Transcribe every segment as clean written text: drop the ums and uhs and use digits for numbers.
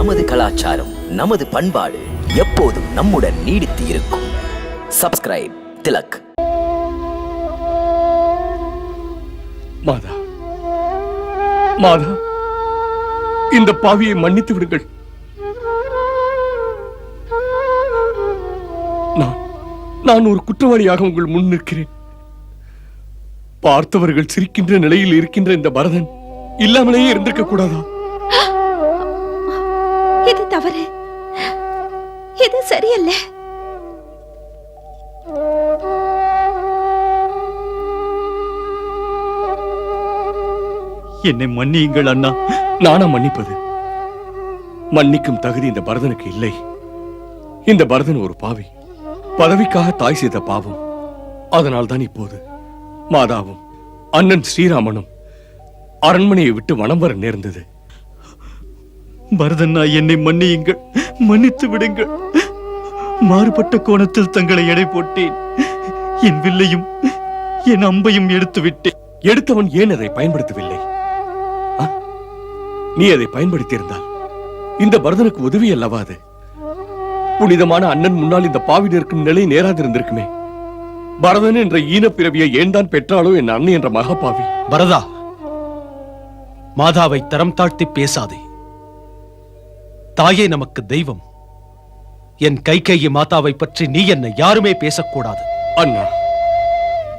நமது கலாச்சாரம், நமது பண்பாடு எப்போதும் நம்முடன் நீடித்து இருக்கும். சப்ஸ்கிரைப் திலக். மாதா, மாதா, இந்த பாவியை மன்னித்து விடுங்கள். நான் ஒரு குற்றவாளியாக உங்கள் முன் நிற்கிறேன். பார்த்தவர்கள் சிரிக்கின்ற நிலையில் இருக்கின்ற இந்த பரதன் இல்லாமலேயே இருந்திருக்க கூடாதா? இது தவறு, இது சரியல்ல. என்னை மன்னியுங்கள் அண்ணா. நானா மன்னிப்பது? மன்னிக்கும் தகுதி இந்த பரதனுக்கு இல்லை. இந்த பரதன் ஒரு பாவி, பதவிக்காக தாய் செய்த பாவம். அதனால்தான் இப்போது மாதாவும் அண்ணன் ஸ்ரீராமனும் அரண்மனையை விட்டு வனம் வர நேர்ந்தது. பரதன்னா, என்னை மன்னியுங்கள், மன்னித்து விடுங்கள். மாறுபட்ட கோணத்தில் தங்களை எடை போட்டேன். என் வில்லையும் என் அம்பையும் எடுத்து விட்டேன். எடுத்தவன் ஏன் அதை பயன்படுத்தவில்லை? நீ அதை பயன்படுத்தியிருந்தால் இந்த பரதனுக்கு உதவி அல்லவாது. புனிதமான அண்ணன் முன்னால் இந்த பாவி நிற்கும் நிலை நேராதிருந்திருக்குமே. பரதன் என்ற ஈனப்பிறவியை ஏன் தான் பெற்றாலோ என் அண்ணன் என்ற மகாபாவி. பரதா, மாதாவை தரம் தாழ்த்தி பேசாதே. தாயே நமக்கு தெய்வம். என் கைகேயி மாதாவை பற்றி நீ என்னை யாருமே பேசக்கூடாது. அண்ணா,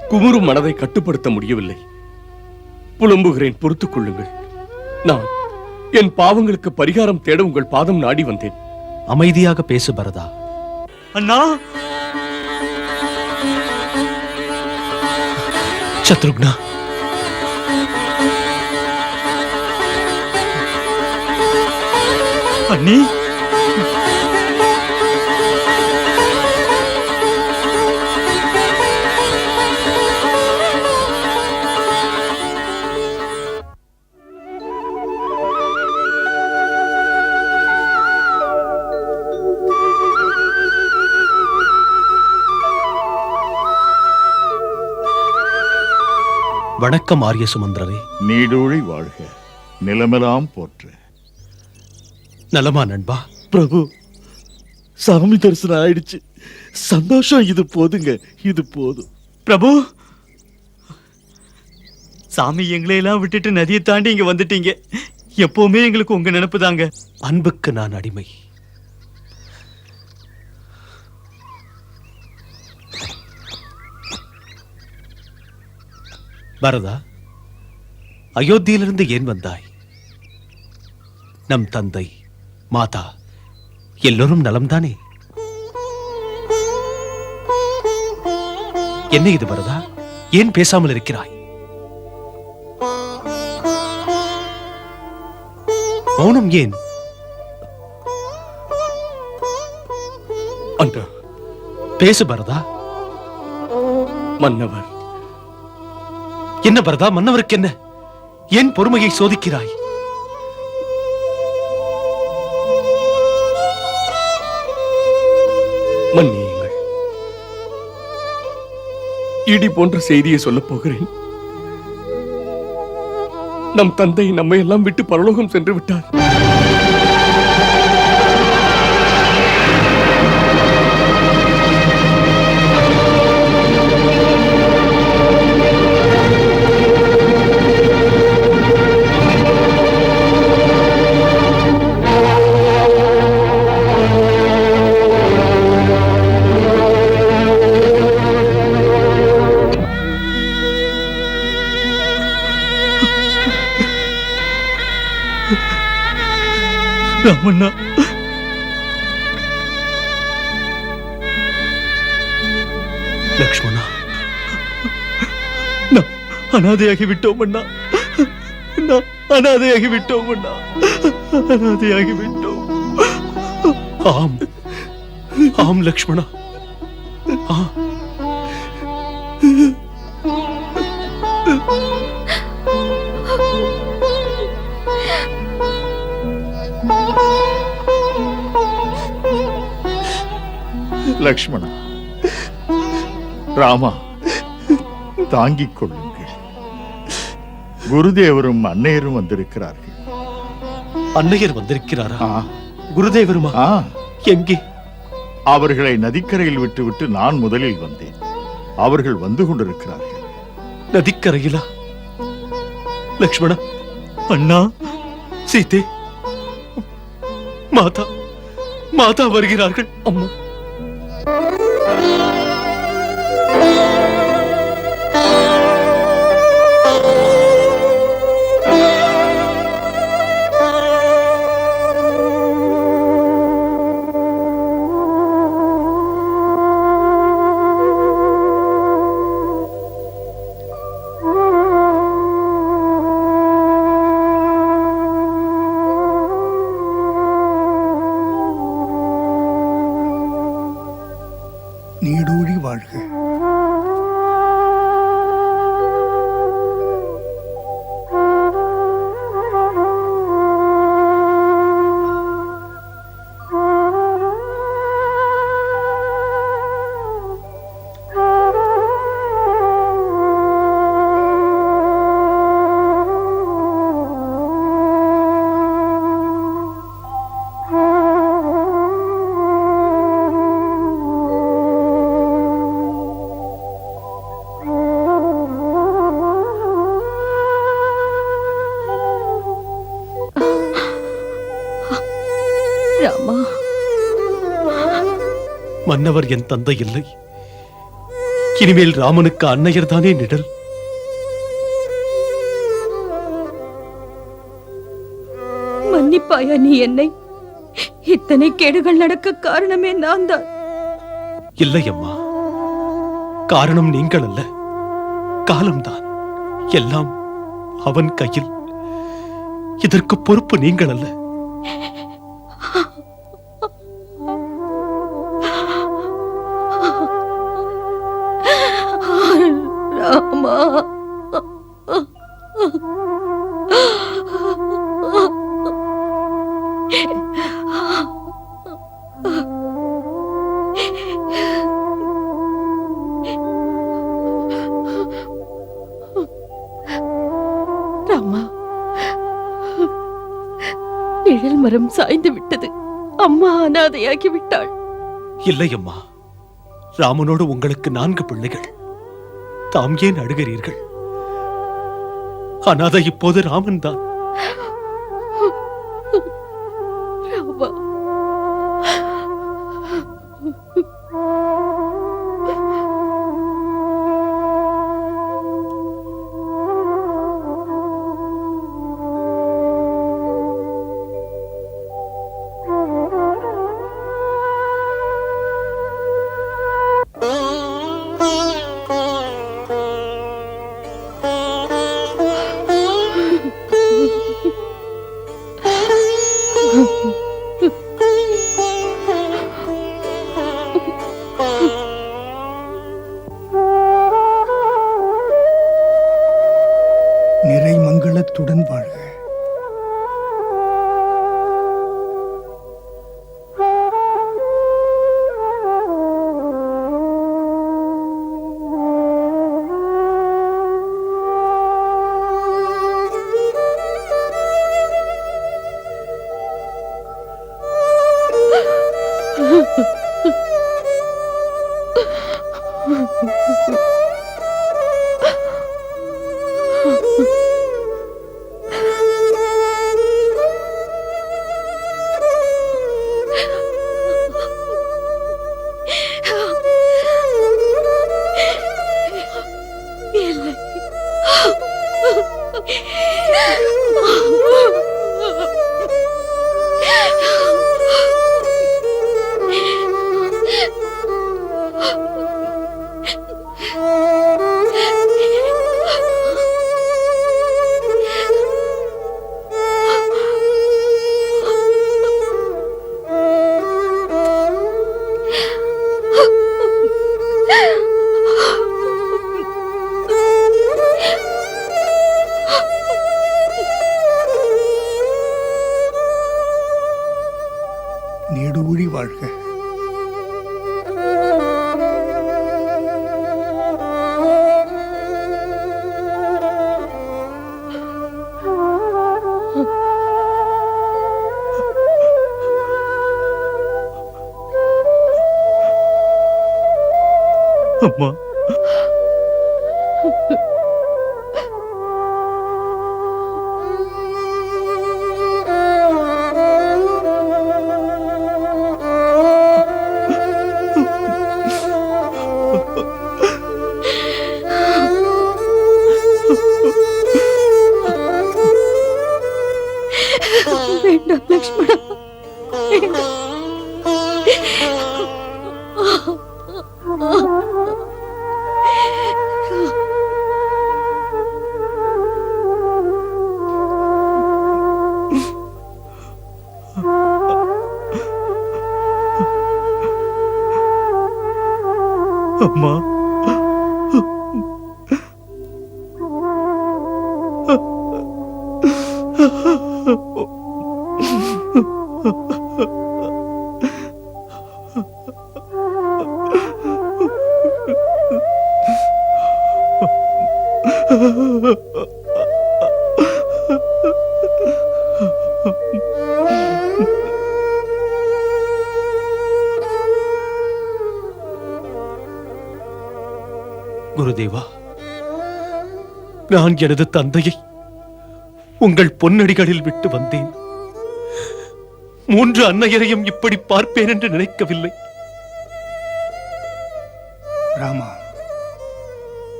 குமுறும் மனதை கட்டுப்படுத்த முடியவில்லை. புலம்புகிறேன், பொறுத்துக் கொள்ளுங்கள். நான் என் பாவங்களுக்கு பரிகாரம் தேட உங்கள் பாதம் நாடி வந்தேன். அமைதியாக பேசு பரதா. அண்ணா, சத்ருக்னா, அண்ணி, வணக்கம் ஆரிய சுமந்திரரே. நீடூழி வாழ்க, நிலமெல்லாம் போற்று. நலமா நண்பா? பிரபு, சாமி தரிசனம் ஆயிடுச்சு. சந்தோஷம். இது போதுங்க, இது போதும். பிரபு, சாமி எங்களையெல்லாம் விட்டுட்டு நதியை தாண்டி இங்க வந்துட்டீங்க. எப்பவுமே எங்களுக்கு உங்க நினைப்பு தாங்க. அன்புக்கு நான் அடிமை. பரதா, அயோத்தியிலிருந்து ஏன் வந்தாய்? நம் தந்தை, மாதா எல்லோரும் நலம்தானே? என்ன இது பரதா? ஏன் பேசாமல் இருக்கிறாய்? மௌனம் ஏன்? அண்ணா, பேசு பரதா. மன்னவர். என்ன பரதா, மன்னவருக்கு என்ன? ஏன் பொறுமையை சோதிக்கிறாய்? மன்னியுங்கள். இடி போன்ற செய்தியை சொல்லப் போகிறேன். நம் தந்தை நம்மை எல்லாம் விட்டு பரலோகம் சென்று விட்டார். ராமண்ணா, லக்ஷ்மணா, நாம் அனாதையாகி விட்டோம் அண்ணா. நாம் அனாதையாகி விட்டோம் அண்ணா. அனாதையாகி விட்டோம். ஆம், ஆம் லக்ஷ்மணா. லக்ஷ்மணா, ராமா, தாங்கிக் கொள்ளுங்கள். குருதேவரும் அன்னையரும் வந்திருக்கிறார்கள். அன்னையர் வந்திருக்கிறாரா? குருதேவருமா? ஆ, எங்கே? அவர்களை நதிக்கரையில் விட்டுவிட்டு நான் முதலில் வந்தேன். அவர்கள் வந்து கொண்டிருக்கிறார்கள். நதிக்கரையிலா? லக்ஷ்மணா, அண்ணா, சீதே, மாதா, மாதா வருகிறார்கள். அம்மா, நீடூழி வாழ்க. ராமா, மன்னவர் என் தந்தை இல்லை. இனிமேல் ராமனுக்கு அன்னையர் தானே நிழல். மன்னிப்பாயா நீ என்னை? இத்தனை கேடுகள் நடக்க காரணமே நான் தான். இல்லை அம்மா, காரணம் நீங்கள் அல்ல, காலம்தான். எல்லாம் அவன் கையில். இதற்கு பொறுப்பு நீங்கள் அல்ல. ராமா, ராமா, நிழல் மரம் சாய்ந்து விட்டது. அம்மா அனாதையாகி விட்டாள். இல்லை அம்மா, ராமனோடு உங்களுக்கு 4 பிள்ளைகள். தாம் ஏன் அழுகிறீர்கள்? அனாதை இப்போது ராமன் தான். ராமா, நிறை மங்களத்துடன் வாழ்க. நீடூழி வாழ்க. அம்மா, வேண்டாம் லக்ஷ்மணா, வேண்டாம். அம்மா, குருதேவா, நான் எனது தந்தையை உங்கள் பொன்னடிகளில் விட்டு வந்தேன். 3 அன்னையரையும் இப்படி பார்ப்பேன் என்று நினைக்கவில்லை. ராமா,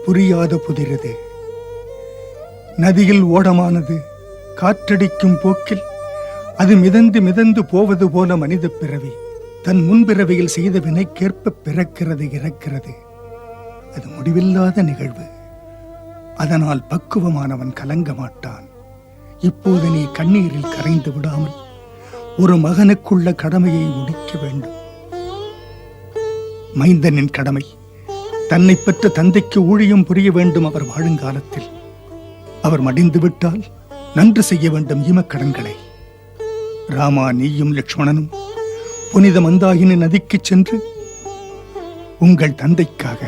புரியாத புதிரது. நதியில் ஓடமானது காற்றடிக்கும் போக்கில் அது மிதந்து மிதந்து போவது போல மனித பிறவி தன் முன்பிறவியில் செய்த வினைக்கேற்ப பிறக்கிறது, இறக்கிறது. அது முடிவில்லாத நிகழ்வு. அதனால் பக்குவமானவன் கலங்க மாட்டான். இப்போது நீ கண்ணீரில் கரைந்து விடாமல் ஒரு மகனுக்குள்ள கடமையை முடிக்க வேண்டும். மைந்தனின் கடமை தன்னை பெற்ற தந்தைக்கு ஊழியம் புரிய வேண்டும். அவர் வாழுங்காலத்தில் அவர் மடிந்து விட்டால் நன்று செய்ய வேண்டும் ஈமக்கடன்களை. ராமா, நீயும் லக்ஷ்மணனும் புனித மந்தாகினி நதிக்கு சென்று உங்கள் தந்தைக்காக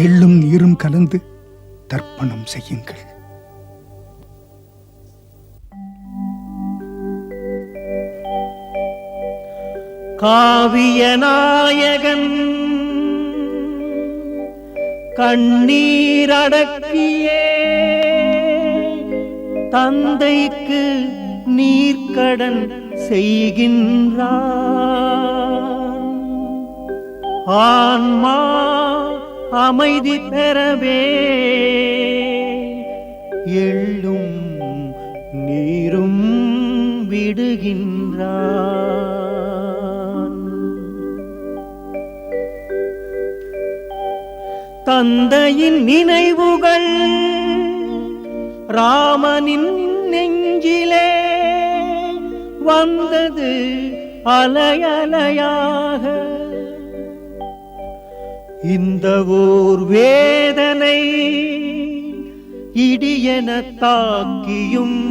எள்ளும் நீரும் கலந்து தர்ப்பணம் செய்யுங்கள். காவிய நாயகன் கண்ணீரடக்கியே தந்தைக்கு நீர்க்கடன் செய்கின்றான். ஆன்மா அமைதி பெறவே எள்ளும் நீரும் விடுகின்றான். தந்தையின் நினைவுகள் ராமனின் நெஞ்சிலே வந்தது அலையலையாக. இந்த ஓர் வேதனை இடியென தாக்கியும்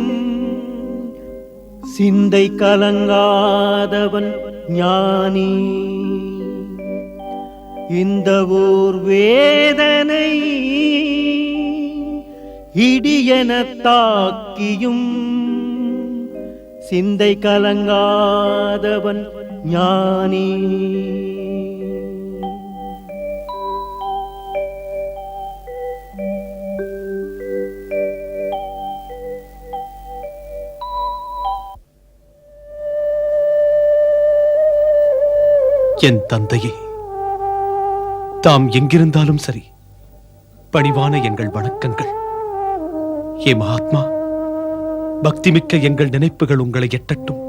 சிந்தை கலங்காதவன் ஞானி. இந்த ஓர் வேதனை இடியென தாக்கியும் சிந்தை கலங்காதவன் ஞானி. என் தந்தையே, தாம் எங்கிருந்தாலும் சரி, பணிவான எங்கள் வணக்கங்கள். ஏ மகாத்மா, பக்திமிக்க எங்கள் நினைப்புகள் உங்களை எட்டட்டும்.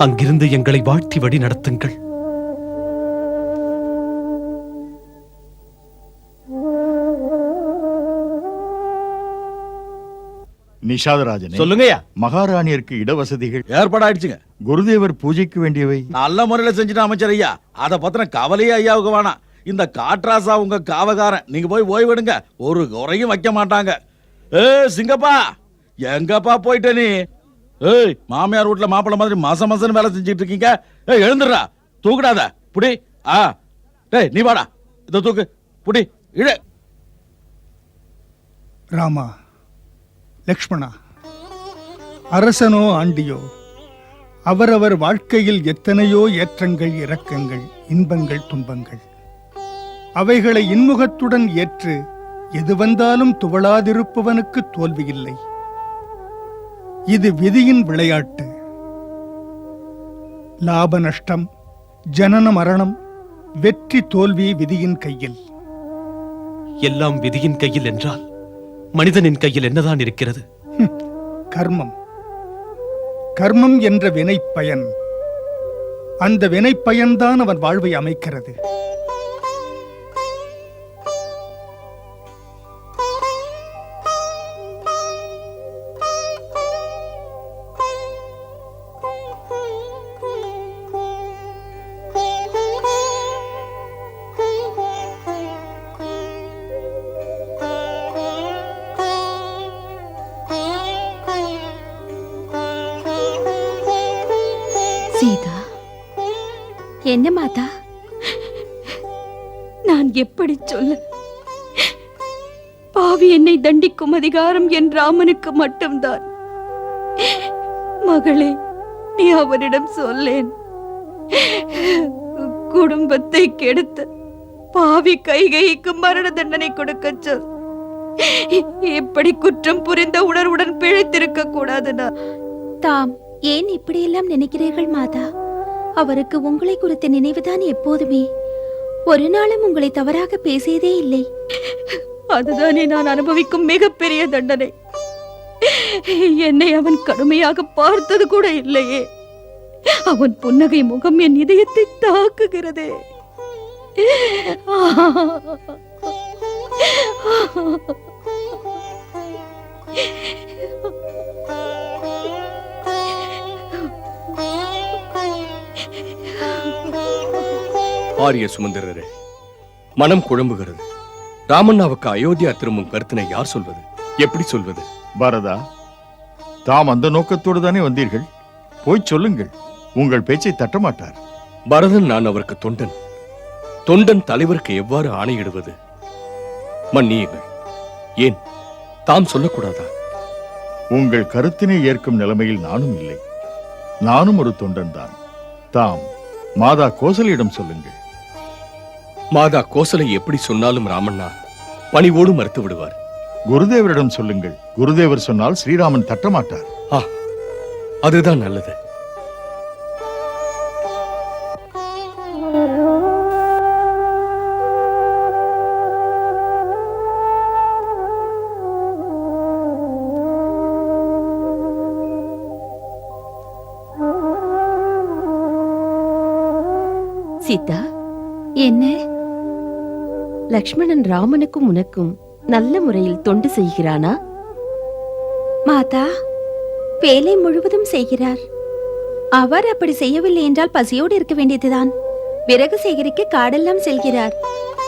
அங்கிருந்து எங்களை வாழ்த்தி வழி நடத்துங்கள். நிஷாதராஜன், சொல்லுங்கய்யா. மகாராணியருக்கு இடவசதிகள் ஏற்பாடாயிடுச்சுங்க. குருதேவர் பூஜைக்கு வேண்டியவை நல்ல முறையில செஞ்சுட்டு அமைச்சர் ஐயா. அதை பத்தின கவலையே ஐயாவுக்கு வேணாம். இந்த காட்ராசா உங்க காவகாரன், நீங்க போய் ஓய்வெடுங்க, ஒரு குறையும் வைக்க மாட்டாங்க. சிங்கப்பா, எங்கப்பா போயிட்ட நீ? ஏய், மாமியார் வீட்டுல மாப்பிள்ள மாதிரி மாசம் மாசம் வேலை செஞ்சுட்டு இருக்கீங்க. எழுந்துடுறா, தூக்கிடாத, புடி. டேய், நீ வாடா, இத தூக்கு, புடி, இழு. ராமா, லக்ஷ்மணா, அரசனோ ஆண்டியோ அவரவர் வாழ்க்கையில் எத்தனையோ ஏற்றங்கள், இரக்கங்கள், இன்பங்கள், துன்பங்கள். அவைகளை இன்முகத்துடன் ஏற்று எது வந்தாலும் துவளாதிருப்பவனுக்கு தோல்வியில்லை. இது விதியின் விளையாட்டு. லாப நஷ்டம், ஜனன மரணம், வெற்றி தோல்வி விதியின் கையில். எல்லாம் விதியின் கையில் என்றால் மனிதனின் கையில் என்னதான் இருக்கிறது? கர்மம். கர்மம் என்ற வினைப்பயன். அந்த வினைப்பயன்தான் அவன் வாழ்வை அமைக்கிறது. சீதா, என்ன மாதா? நான் எப்படி சொல்ல? பாவி என்னை தண்டிக்கும் அதிகாரம் என் ராமனுக்கு மட்டும்தான். மகளே, நீ அவரிடம் சொல்லேன். குடும்பத்தை கெடுத்த பாவி கைகைக்கு மரண தண்டனை கொடுக்க சொல். இப்படி குற்றம் புரிந்த உணர்வுடன் பிழைத்திருக்க கூடாதுனா? தாம் ஏன் இப்படியெல்லாம் நினைக்கிறீர்கள் மாதா? அவருக்கு உங்களை குறித்த நினைவுதான் எப்போதுமே. ஒரு நாளும் உங்களை தவறாக பேசியதே இல்லை. அதுதானே நான் அனுபவிக்கும் மிகப்பெரிய தண்டனை. என்னை அவன் கடுமையாக பார்த்தது கூட இல்லையே. அவன் புன்னகை முகம் என் இதயத்தை தாக்குகிறதே. ஆரிய சுமந்திரரே, மனம் குழம்புகிறது. ராமண்ணாவுக்கு அயோத்தியா திரும்பும் கருத்தினை யார் சொல்வது? எப்படி சொல்வது? பரதா, தாம் அந்த நோக்கத்தோடு தானே வந்தீர்கள். போய் சொல்லுங்கள், உங்கள் பேச்சை தட்டமாட்டார். பரதன் நான் அவருக்கு தொண்டன். தொண்டன் தலைவருக்கு எவ்வாறு ஆணையிடுவது? மன்னியுங்கள். ஏன் தாம் சொல்லக்கூடாதா? உங்கள் கருத்தினை ஏற்கும் நிலைமையில் நானும் இல்லை. நானும் ஒரு தொண்டன் தான். தாம் மாதா கோசலையிடம் சொல்லுங்கள். மாதா கோசலை எப்படி சொன்னாலும் ராமண்ணா பணிவோடு மறுத்து விடுவார். குருதேவரிடம் சொல்லுங்கள். குருதேவர் சொன்னால் ஸ்ரீராமன் தட்டமாட்டார். அதுதான் நல்லது. சீதா, என்ன? லக்ஷ்மணன் ராமனுக்கும் உனக்கும் நல்ல முறையில் தொண்டு செய்கிறானா? மாதா, வேலை முழுவதும் செய்கிறார். அவர் அப்படி செய்யவில்லை என்றால் பசியோடு இருக்க வேண்டியதுதான். விறகு சேகரிக்க காடெல்லாம் செல்கிறார்.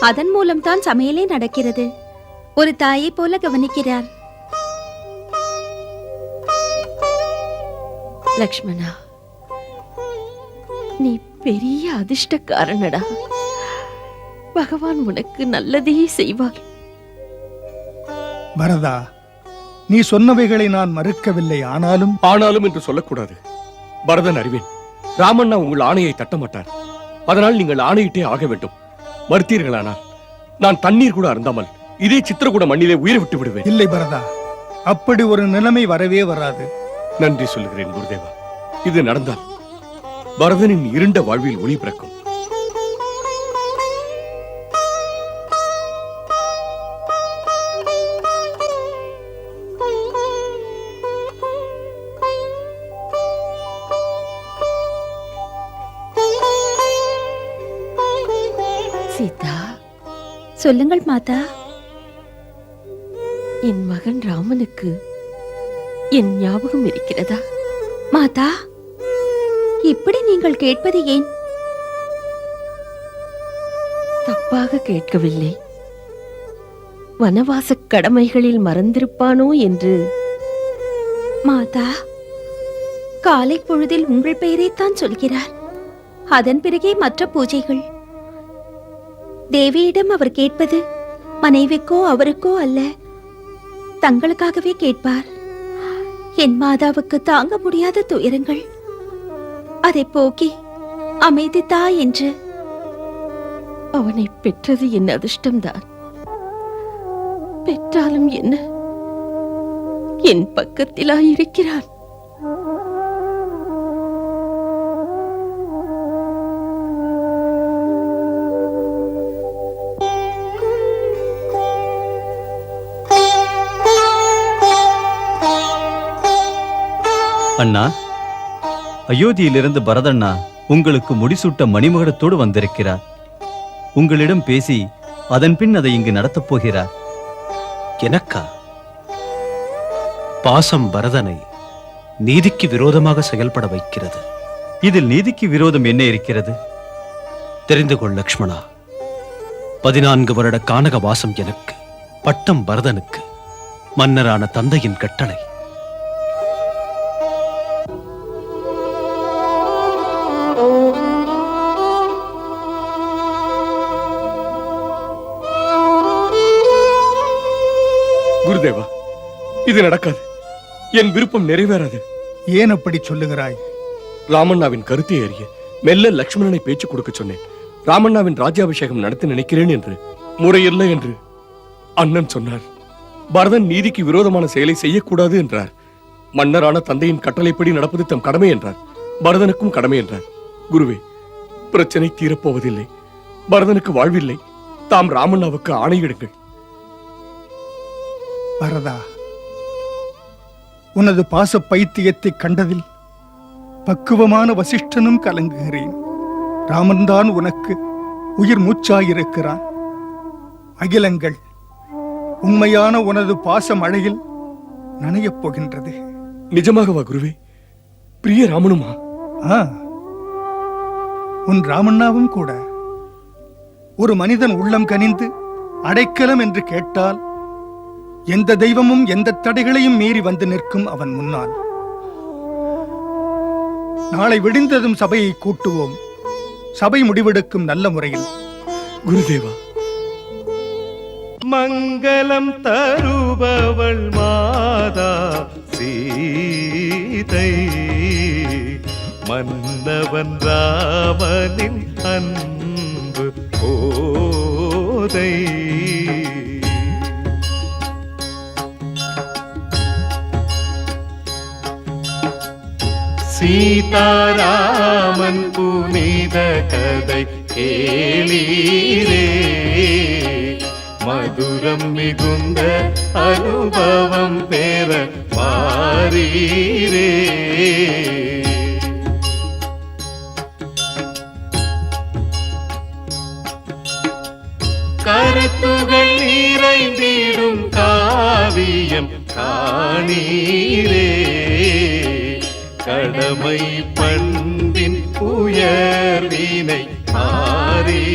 அதன் மூலம்தான் சமையலே நடக்கிறது. ஒரு தாயை போல கவனிக்கிறார். லக்ஷ்மணா, நீ பெரிய அதிர்ஷ்டக்காரனடா. பகவான் உனக்கு நல்லதே செய்வார். பரதா, நீ சொன்னவைகளை நான் மறுக்கவில்லை. ஆனாலும் என்று சொல்லக்கூடாது. பரதன் அறிவேன். ராமண்ணா உங்கள் ஆணையை தட்டமாட்டார். அதனால் நீங்கள் ஆணையிட்டே ஆக வேண்டும். மறுத்தீர்களானால் நான் தண்ணீர் கூட அருந்தாமல் இதே சித்திரகூட மண்ணிலே உயிரை விட்டு விடுவேன். இல்லை பரதா, அப்படி ஒரு நிலைமை வரவே வராது. நன்றி சொல்லுகிறேன் குருதேவா. இது நடந்தால் பரதனின் இருண்ட வாழ்வில் ஒளி பிறக்கும். சீதா, சொல்லுங்கள் மாதா. என் மகன் ராமனுக்கு என் ஞாபகம் இருக்கிறதா? மாதா, இப்படி நீங்கள் கேட்பது ஏன்? தப்பாக கேட்கவில்லை. வனவாச கடமைகளில் மறந்திருப்பானோ என்று. மாதா, காலை பொழுதில் உங்கள் பெயரைத்தான் சொல்கிறார். அதன் பிறகே மற்ற பூஜைகள். தேவியிடம் அவர் கேட்பது மனைவிக்கோ அவருக்கோ அல்ல, தங்களுக்காகவே கேட்பார். என் மாதாவுக்கு தாங்க முடியாத துயரங்கள், அதை போக்கி அமைதி தா என்று. அவனை பெற்றது என் அதிர்ஷ்டம்தான். பெற்றாலும் என்ன, என் பக்கத்திலாயிருக்கிறான். அண்ணா, அயோத்தியிலிருந்து பரதண்ணா உங்களுக்கு முடிசூட்ட மணிமகுடத்தோடு வந்திருக்கிறார். உங்களிடம் பேசி அதன் பின் அதை இங்கு நடத்தப் போகிறார். எனக்கா? பாசம் பரதனை நீதிக்கு விரோதமாக செயல்பட வைக்கிறது. இதில் நீதிக்கு விரோதம் என்ன இருக்கிறது? தெரிந்து கொள் லக்ஷ்மணா. 14 வருட கானக வாசம் எனக்கு, பட்டம் பரதனுக்கு, மன்னரான தந்தையின் கட்டளை. குருதேவா, இது நடக்காது. என் விருப்பம் நிறைவேறாது. ஏன் அப்படி சொல்லுகிறாய்? ராமண்ணாவின் கருத்தை அறிய மெல்ல லக்ஷ்மணனை பேச்சு கொடுக்க சொன்னேன். ராமண்ணாவின் ராஜ்யாபிஷேகம் நடத்த நினைக்கிறேன் என்று, முறையில்லை என்று அண்ணன் சொன்னார். பரதன் நீதிக்கு விரோதமான செயலை செய்யக்கூடாது என்றார். மன்னரான தந்தையின் கட்டளைப்படி நடப்பது தம் கடமை என்றார். பரதனுக்கும் கடமை என்றார். குருவே, பிரச்சனை தீரப்போவதில்லை. பரதனுக்கு வாழ்வில்லை. தாம் ராமண்ணாவுக்கு ஆணையிடுங்கள். பரதா, உனது பாச பைத்தியத்தை கண்டதில் பக்குவமான வசிஷ்டனும் கலங்குகிறேன். ராமன்தான் உனக்கு உயிர் மூச்சாயிருக்கிறான். அகிலங்கள் உண்மையான உனது பாச மழையில் நனையப் போகின்றது. நிஜமாகவா குருவே? பிரிய ராமனுமா? உன் ராமண்ணாவும் கூட. ஒரு மனிதன் உள்ளம் கனிந்து அடைக்கலம் என்று கேட்டால் எந்த தெய்வமும் எந்த தடைகளையும் மீறி வந்து நிற்கும் அவன் முன்னால். நாளை விடிந்ததும் சபையை கூட்டுவோம். சபை முடிவெடுக்கும் நல்ல முறையில். குருதேவா, மங்களம் தருபவள் மாதா சீதை, மன்னவன் ராமனின் அன்பு போதை. சீதாராமன் புனித கதை கேளீரே, மதுரம் மிகுந்த அனுபவம் பெற மாறீரே. கருத்துகள் நிறைந்திடும் காவியம் காணீரே, கடமை பண்பின் உயர்வினை ஆரே.